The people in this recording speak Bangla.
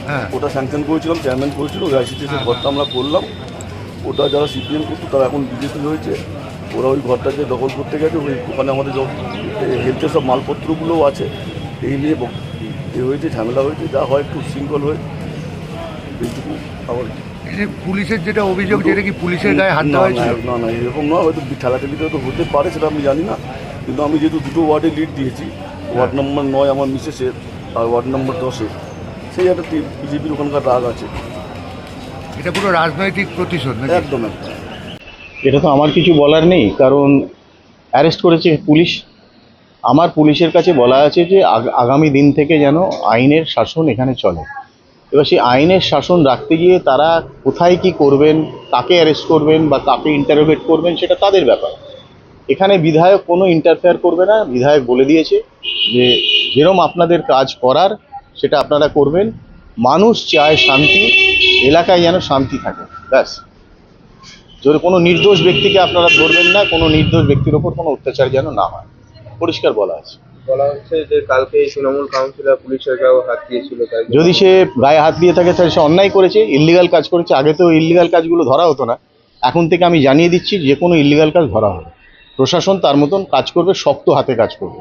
হ্যাঁ। ওটা স্যাংশন করেছিলাম, চেয়ারম্যান করেছিল, ওই আইসিটিএসের ঘরটা আমরা করলাম। ওটা যারা সিপিএম করতো তারা এখন বিজেপি হয়েছে, ওরা ওই ঘরটা যে দখল করতে গেছে, ওই ওখানে আমাদের হেলথের সব মালপত্রগুলোও আছে। এই নিয়ে হয়েছে, ঝামেলা হয়েছে, যা হয় একটু শৃঙ্খল হয়ে এইটুকু। আবার পুলিশের যেটা অভিযোগ, যেটা কি পুলিশের গায়ে হাত দেওয়া হয়েছিল? না না, এরকম নয়, হয়তো ঠেলাঠেলিতে হয়তো হতে পারে, সেটা আমি জানি না। কিন্তু আমি যেহেতু দুটো ওয়ার্ডে লিড দিয়েছি, ওয়ার্ড নম্বর 9 আমার মিসেসের, আর ওয়ার্ড নম্বর 10-এ, সেই একটা বিজেপির ওখানকার রাগ আছে। এটা পুরো রাজনৈতিক প্রতিশোধ নাকি? একদম একদম। এটা তো আমার কিছু বলার নেই, কারণ অ্যারেস্ট করেছে পুলিশ। আমার পুলিশের কাছে বলা আছে যে আগামী দিন থেকে যেন আইনের শাসন এখানে চলে। এবার সেই আইনের শাসন রাখতে গিয়ে তারা কোথায় কি করবেন, কাকে অ্যারেস্ট করবেন বা কাকে ইন্টারোগেট করবেন, সেটা তাদের ব্যাপার। এখানে বিধায়ক কোনো ইন্টারফেয়ার করবে না। বিধায়ক বলে দিয়েছে যে যেরকম আপনাদের কাজ করার সেটা আপনারা করবেন। মানুষ চায় শান্তি, এলাকায় যেন শান্তি থাকে, ব্যাস। যদি কোনো নির্দোষ ব্যক্তিকে আপনারা ধরবেন না, কোনো নির্দোষ ব্যক্তির ওপর কোনো অত্যাচার যেন না হয়, পরিষ্কার বলা আছে। বলা হচ্ছে যে কালকে এই তৃণমূল কাউন্সিলর পুলিশের গায়েও হাত দিয়েছিল, তাই যদি সে গায়ে হাত দিয়ে থাকে তাহলে সে অন্যায় করেছে, ইল্লিগাল কাজ করেছে। আগে তো ইল্লিগাল কাজগুলো ধরা হতো না, এখন থেকে আমি জানিয়ে দিচ্ছি যে কোনো ইল্লিগাল কাজ ধরা হবে। প্রশাসন তার মতন কাজ করবে, শক্ত হাতে কাজ করবে।